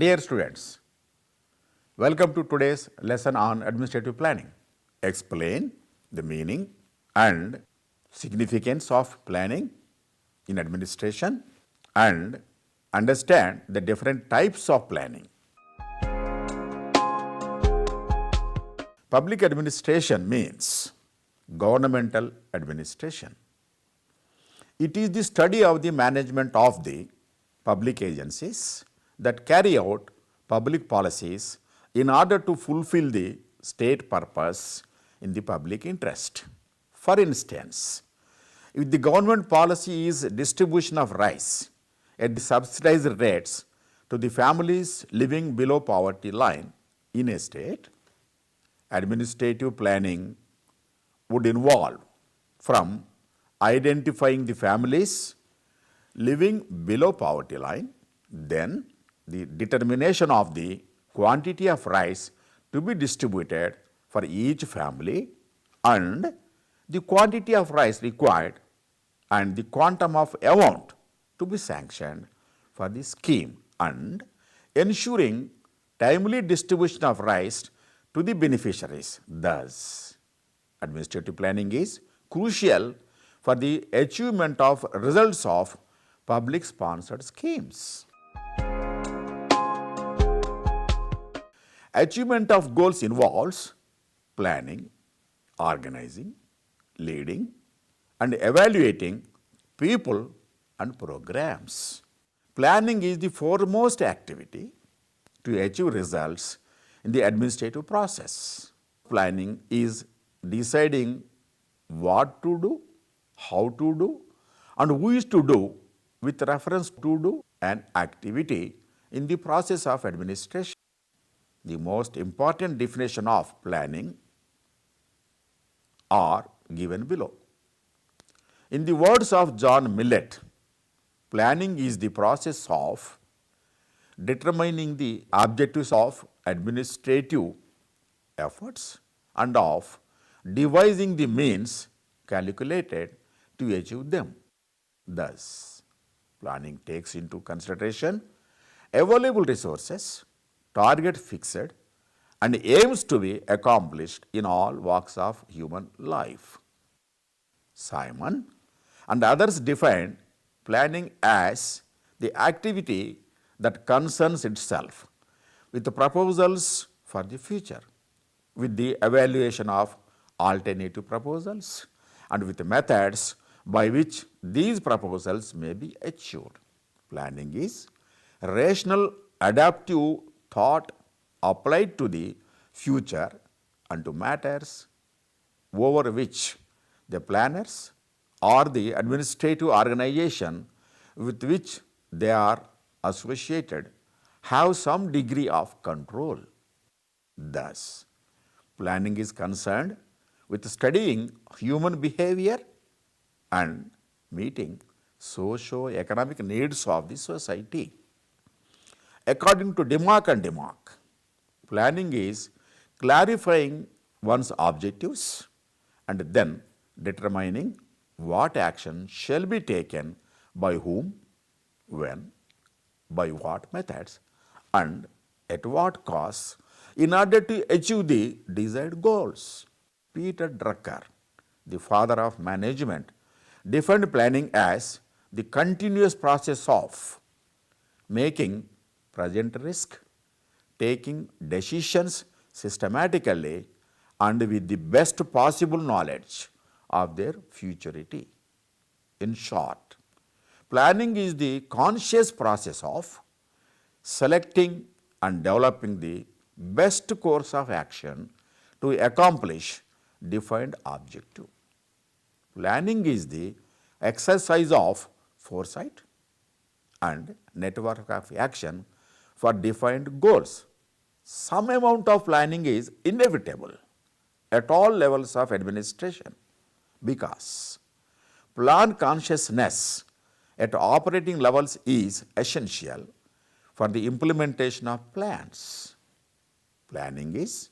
Dear students, welcome to today's lesson on administrative planning. Explain the meaning and significance of planning in administration and understand the different types of planning. Public administration means governmental administration. It is the study of the management of the public agencies that carry out public policies in order to fulfill the state purpose in the public interest. For instance, if the government policy is distribution of rice at the subsidized rates to the families living below poverty line in a state, administrative planning would involve from identifying the families living below poverty line, then the determination of the quantity of rice to be distributed for each family and the quantity of rice required and the quantum of amount to be sanctioned for the scheme and ensuring timely distribution of rice to the beneficiaries. Thus, administrative planning is crucial for the achievement of results of public sponsored schemes. Achievement of goals involves planning, organizing, leading, and evaluating people and programs. Planning is the foremost activity to achieve results in the administrative process. Planning is deciding what to do, how to do, and who is to do with reference to do an activity in the process of administration. The most important definition of planning are given below. In the words of John Millett, planning is the process of determining the objectives of administrative efforts and of devising the means calculated to achieve them. Thus, planning takes into consideration available resources, target fixed, and aims to be accomplished in all walks of human life. Simon and others defined planning as the activity that concerns itself with the proposals for the future, with the evaluation of alternative proposals, and with the methods by which these proposals may be achieved. Planning is rational, adaptive thought applied to the future and to matters over which the planners or the administrative organization with which they are associated have some degree of control. Thus, planning is concerned with studying human behavior and meeting socio-economic needs of the society. According to Demark and Demark, planning is clarifying one's objectives and then determining what action shall be taken by whom, when, by what methods, and at what costs in order to achieve the desired goals. Peter Drucker, the father of management, defined planning as the continuous process of making present risk, taking decisions systematically and with the best possible knowledge of their futurity. In short, planning is the conscious process of selecting and developing the best course of action to accomplish defined objective. Planning is the exercise of foresight and network of action for defined goals. Some amount of planning is inevitable at all levels of administration because plan consciousness at operating levels is essential for the implementation of plans. Planning is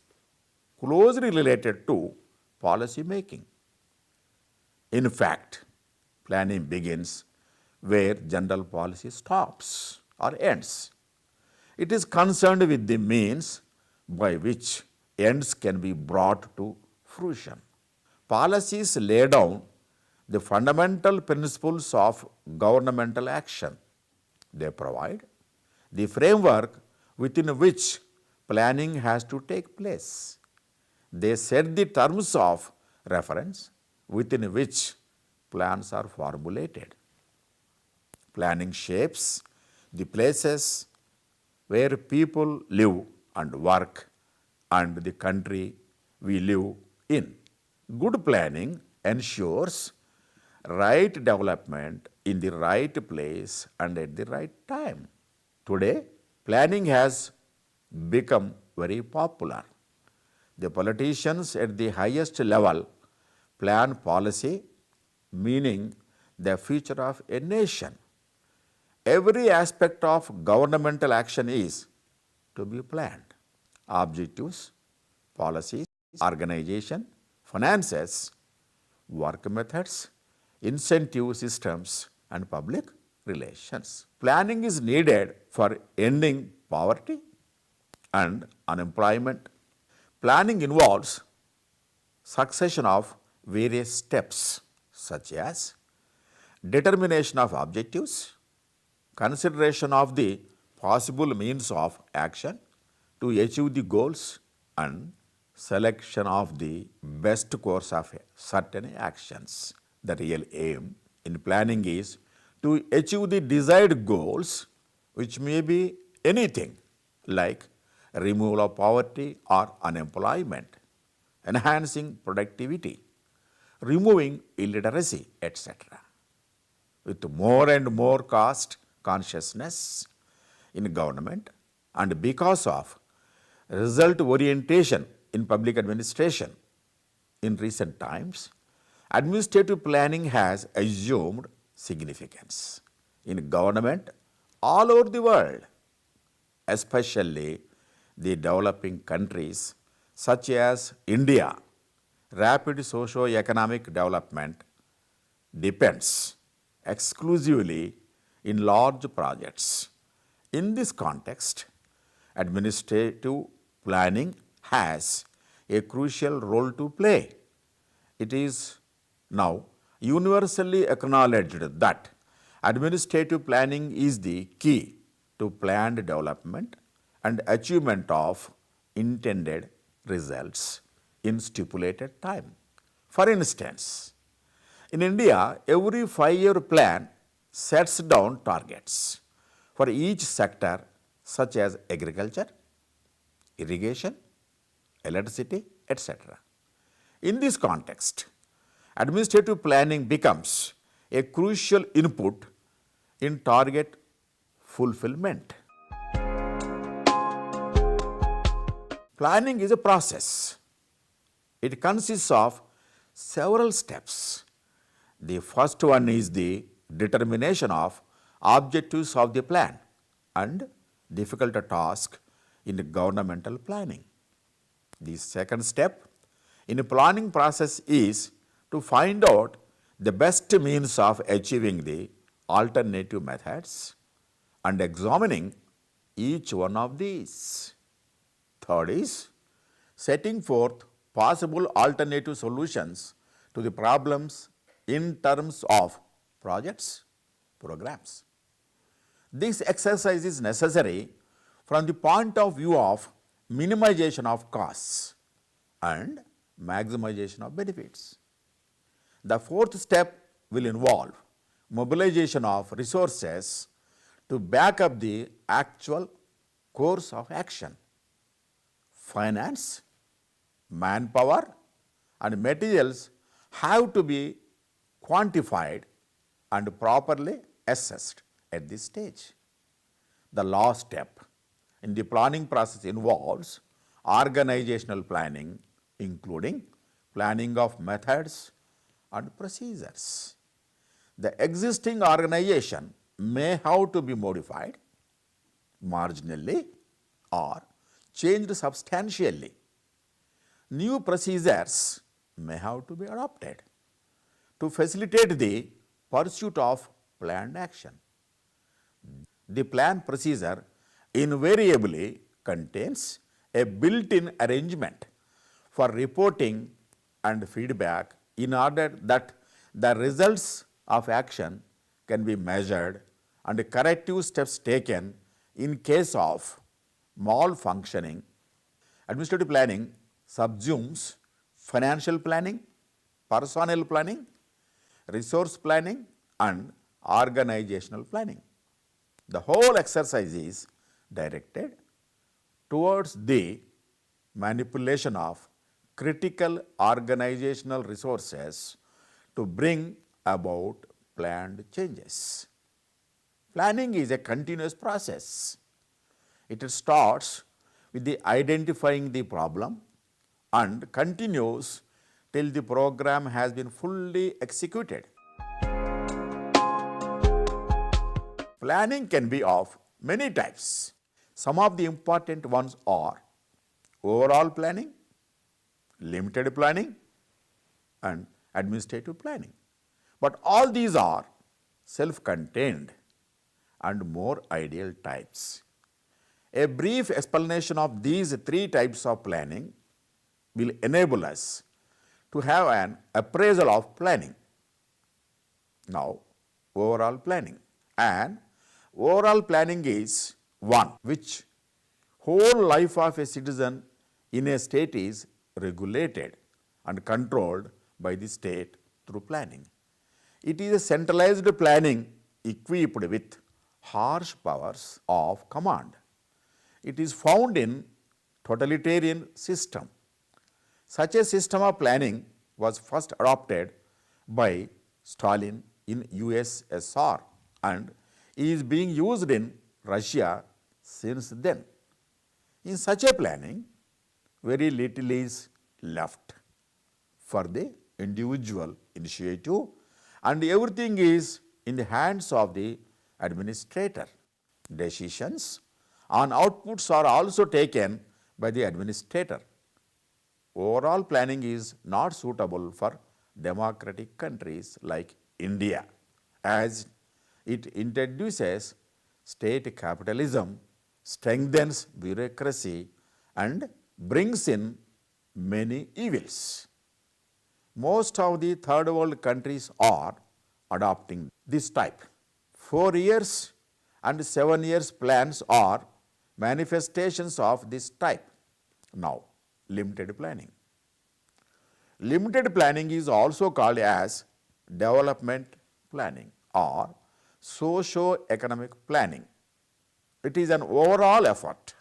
closely related to policy making. In fact, planning begins where general policy stops or ends. It is concerned with the means by which ends can be brought to fruition. Policies lay down the fundamental principles of governmental action. They provide the framework within which planning has to take place. They set the terms of reference within which plans are formulated. Planning shapes the places where people live and work and the country we live in. Good planning ensures right development in the right place and at the right time. Today, planning has become very popular. The politicians at the highest level plan policy, meaning the future of a nation. Every aspect of governmental action is to be planned. Objectives, policies, organization, finances, work methods, incentive systems, and public relations. Planning is needed for ending poverty and unemployment. Planning involves succession of various steps such as determination of objectives, consideration of the possible means of action to achieve the goals, and selection of the best course of certain actions. The real aim in planning is to achieve the desired goals, which may be anything like removal of poverty or unemployment, enhancing productivity, removing illiteracy, etc. With more and more cost consciousness in government and because of result orientation in public administration, in recent times, administrative planning has assumed significance in government all over the world, especially the developing countries such as India. Rapid socio-economic development depends exclusively in large projects. In this context, administrative planning has a crucial role to play. It is now universally acknowledged that administrative planning is the key to planned development and achievement of intended results in stipulated time. For instance, in India, every 5-year plan sets down targets for each sector such as agriculture, irrigation, electricity, etc. In this context, administrative planning becomes a crucial input in target fulfillment. Planning is a process. It consists of several steps. The first one is the determination of objectives of the plan and difficult task in governmental planning. The second step in a planning process is to find out the best means of achieving the alternative methods and examining each one of these. Third is setting forth possible alternative solutions to the problems in terms of projects, programs. This exercise is necessary from the point of view of minimization of costs and maximization of benefits. The fourth step will involve mobilization of resources to back up the actual course of action. Finance, manpower, and materials have to be quantified and properly assessed at this stage. The last step in the planning process involves organizational planning, including planning of methods and procedures. The existing organization may have to be modified marginally or changed substantially. New procedures may have to be adopted to facilitate the pursuit of planned action. The plan procedure invariably contains a built-in arrangement for reporting and feedback in order that the results of action can be measured and corrective steps taken in case of malfunctioning. Administrative planning subsumes financial planning, personnel planning, resource planning, and organizational planning. The whole exercise is directed towards the manipulation of critical organizational resources to bring about planned changes. Planning is a continuous process. It starts with the identifying the problem and continues till the program has been fully executed. Planning can be of many types. Some of the important ones are overall planning, limited planning, and administrative planning. But all these are self-contained and more ideal types. A brief explanation of these three types of planning will enable us to have an appraisal of planning. Now, overall planning. And overall planning is one which whole life of a citizen in a state is regulated and controlled by the state through planning. It is a centralized planning equipped with harsh powers of command. It is found in totalitarian system. Such a system of planning was first adopted by Stalin in USSR and is being used in Russia since then. In such a planning, very little is left for the individual initiative and everything is in the hands of the administrator. Decisions on outputs are also taken by the administrator. Overall planning is not suitable for democratic countries like India, as it introduces state capitalism, strengthens bureaucracy, and brings in many evils. Most of the third world countries are adopting this type. 4 years and 7 years plans are manifestations of this type. Now, limited planning. Limited planning is also called as development planning or socio-economic planning. It is an overall effort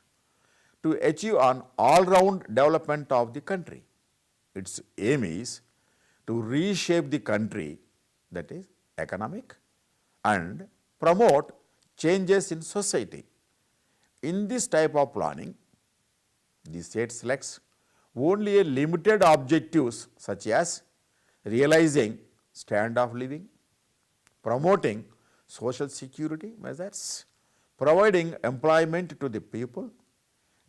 to achieve an all-round development of the country. Its aim is to reshape the country, that is economic, and promote changes in society. In this type of planning, the state selects only a limited objectives such as realizing standard of living, promoting social security measures, providing employment to the people,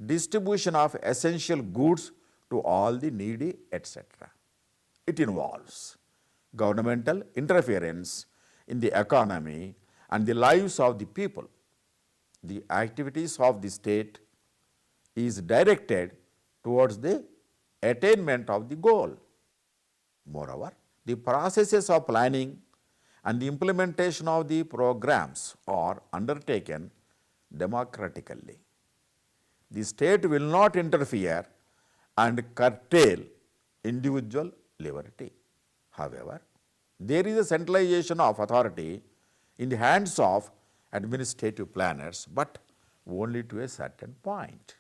distribution of essential goods to all the needy, etc. It involves governmental interference in the economy and the lives of the people. The activities of the state is directed towards the attainment of the goal. Moreover, the processes of planning and the implementation of the programs are undertaken democratically. The state will not interfere and curtail individual liberty. However, there is a centralization of authority in the hands of administrative planners, but only to a certain point.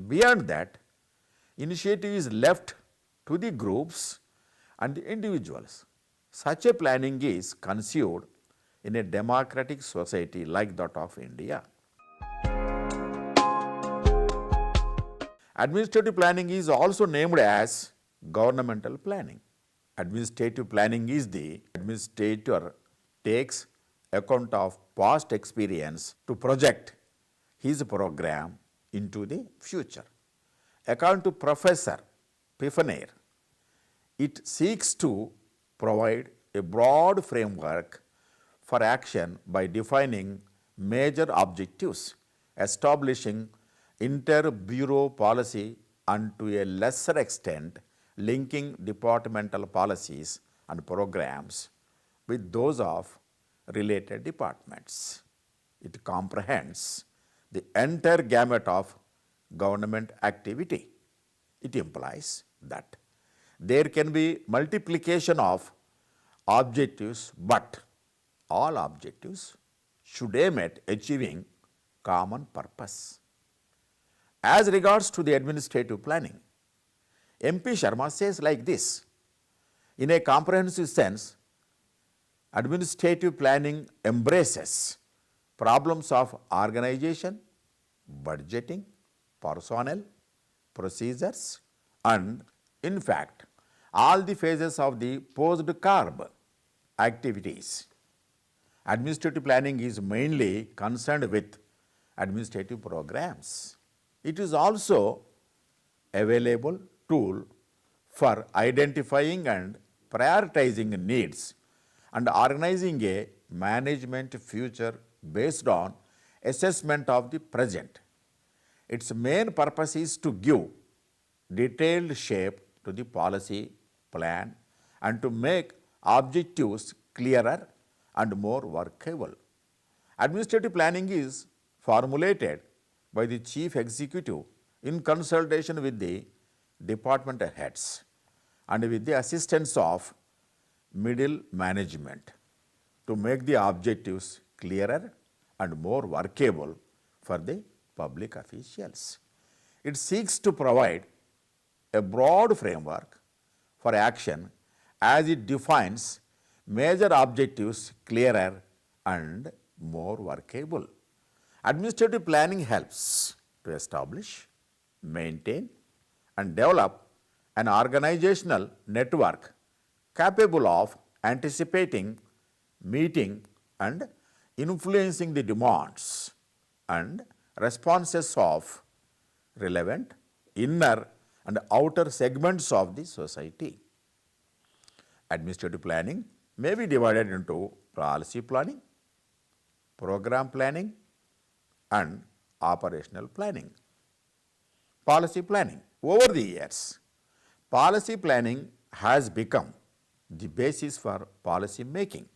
Beyond that, initiative is left to the groups and the individuals. Such a planning is conceived in a democratic society like that of India. Administrative planning is also named as governmental planning. Administrative planning is the administrator takes account of past experience to project his program into the future. According to Professor Piffaner, it seeks to provide a broad framework for action by defining major objectives establishing inter-bureau policy and to a lesser extent linking departmental policies and programs with those of related departments. It comprehends the entire gamut of government activity. It implies that there can be multiplication of objectives, but all objectives should aim at achieving common purpose. As regards to the administrative planning, MP Sharma says like this: in a comprehensive sense, administrative planning embraces problems of organization, budgeting, personnel, procedures, and in fact, all the phases of the post-CARB activities. Administrative planning is mainly concerned with administrative programs. It is also available tool for identifying and prioritizing needs and organizing a management future based on assessment of the present. Its main purpose is to give detailed shape to the policy plan and to make objectives clearer and more workable. Administrative planning is formulated by the chief executive in consultation with the department heads and with the assistance of middle management to make the objectives clearer and more workable for the public officials. It seeks to provide a broad framework for action as it defines major objectives clearer and more workable. Administrative planning helps to establish, maintain, and develop an organizational network capable of anticipating, meeting, and influencing the demands and responses of relevant inner and outer segments of the society. Administrative planning may be divided into policy planning, program planning, and operational planning. Policy planning. Over the years, policy planning has become the basis for policy making.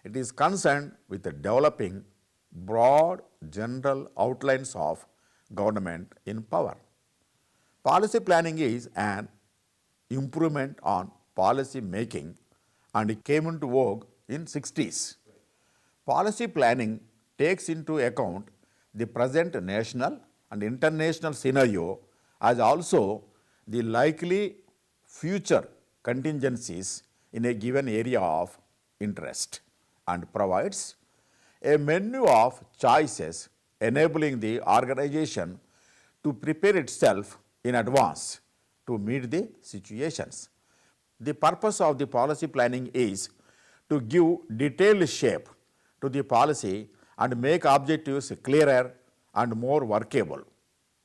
It is concerned with developing broad general outlines of government in power. Policy planning is an improvement on policy making and it came into vogue in 60s. Policy planning takes into account the present national and international scenario as also the likely future contingencies in a given area of interest and provides a menu of choices enabling the organization to prepare itself in advance to meet the situations. The purpose of the policy planning is to give detailed shape to the policy and make objectives clearer and more workable.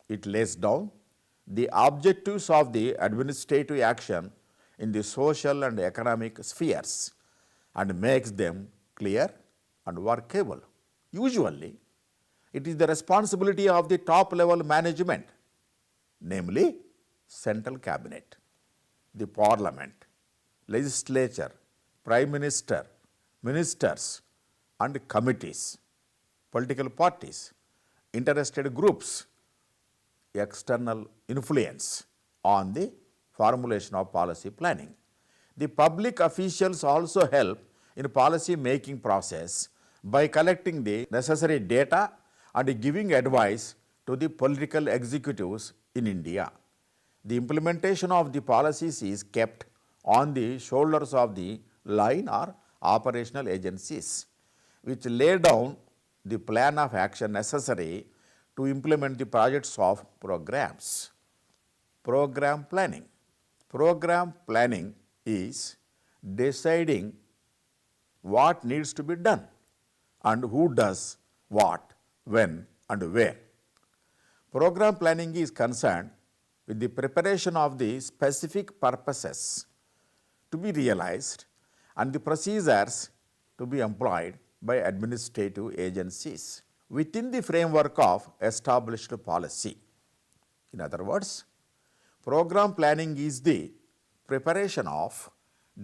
It lays down the objectives of the administrative action in the social and economic spheres and makes them clear and workable. Usually, it is the responsibility of the top level management, namely central cabinet, the parliament, legislature, prime minister, ministers and committees, political parties, interested groups, external influence on the formulation of policy planning. The public officials also help in policy making process by collecting the necessary data and giving advice to the political executives in India. The implementation of the policies is kept on the shoulders of the line or operational agencies, which lay down the plan of action necessary to implement the projects of programs. Program planning. Program planning is deciding what needs to be done and who does what, when and where. Program planning is concerned with the preparation of the specific purposes to be realized and the procedures to be employed by administrative agencies. within the framework of established policy. In other words, program planning is the preparation of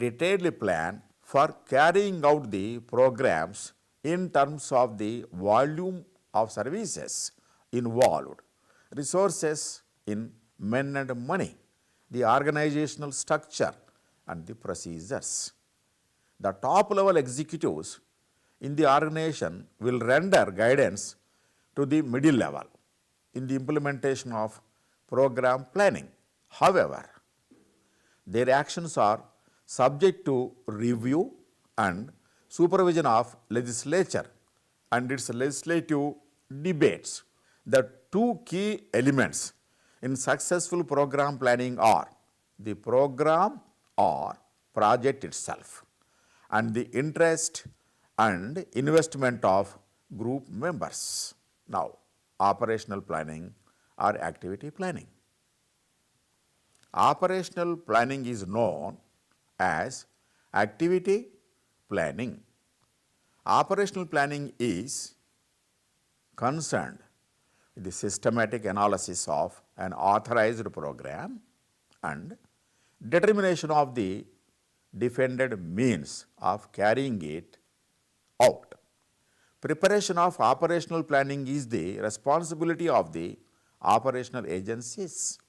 detailed plan for carrying out the programs in terms of the volume of services involved, resources in men and money, the organizational structure and the procedures. The top level executives in the organization will render guidance to the middle level in the implementation of program planning. However, their actions are subject to review and supervision of legislature and its legislative debates. The two key elements in successful program planning are the program or project itself and the interest and investment of group members. Now, operational planning or activity planning. Operational planning is known as activity planning. Operational planning is concerned with the systematic analysis of an authorized program and determination of the defended means of carrying it out. Preparation of operational planning is the responsibility of the operational agencies.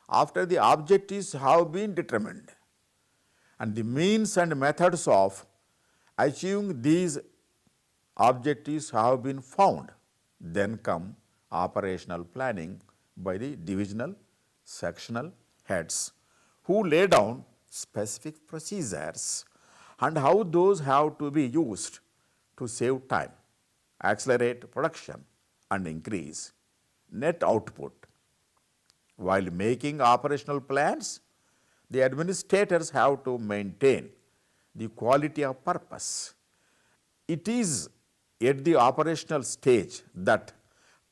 After the objectives have been determined and the means and methods of achieving these objectives have been found, then come operational planning by the divisional, sectional heads who lay down specific procedures and how those have to be used to save time, accelerate production and increase net output. While making operational plans, the administrators have to maintain the quality of purpose. It is at the operational stage that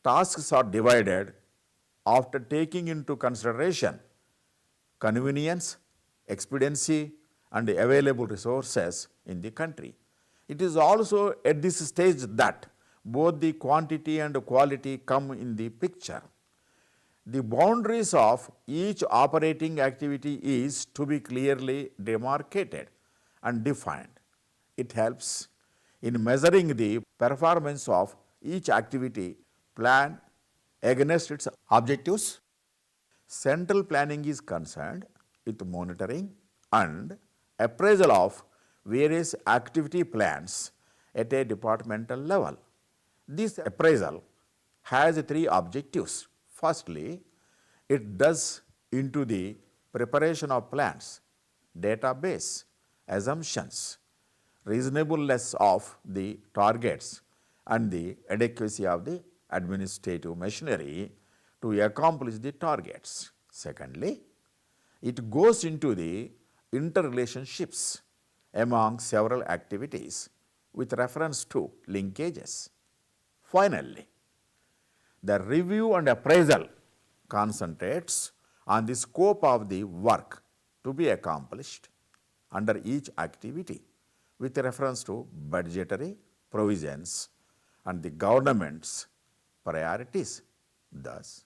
tasks are divided after taking into consideration convenience, expediency and available resources in the country. It is also at this stage that both the quantity and quality come in the picture. The boundaries of each operating activity is to be clearly demarcated and defined. It helps in measuring the performance of each activity plan against its objectives. Central planning is concerned with monitoring and appraisal of various activity plans at a departmental level. This appraisal has three objectives. Firstly, it does into the preparation of plans, database, assumptions, reasonableness of the targets and the adequacy of the administrative machinery to accomplish the targets. Secondly, it goes into the interrelationships among several activities with reference to linkages. Finally, the review and appraisal concentrates on the scope of the work to be accomplished under each activity with reference to budgetary provisions and the government's priorities. Thus,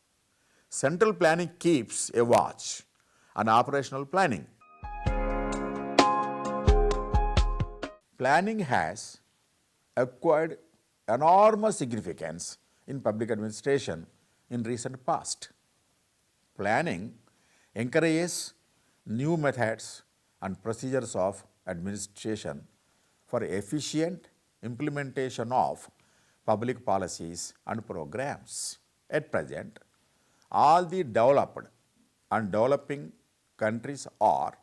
central planning keeps a watch on operational planning. Planning has acquired enormous significance in public administration in recent past. Planning encourages new methods and procedures of administration for efficient implementation of public policies and programs. At present, all the developed and developing countries are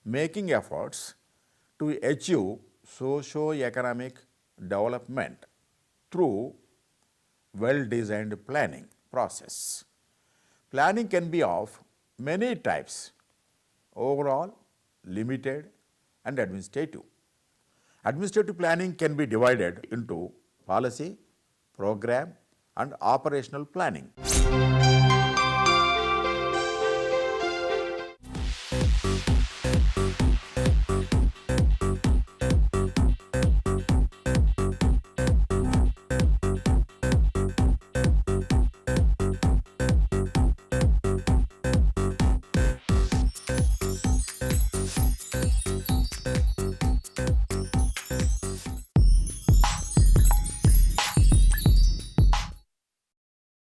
making efforts to achieve socio-economic development through well-designed planning process. Planning can be of many types: overall, limited and administrative. Administrative planning can be divided into policy, program and operational planning.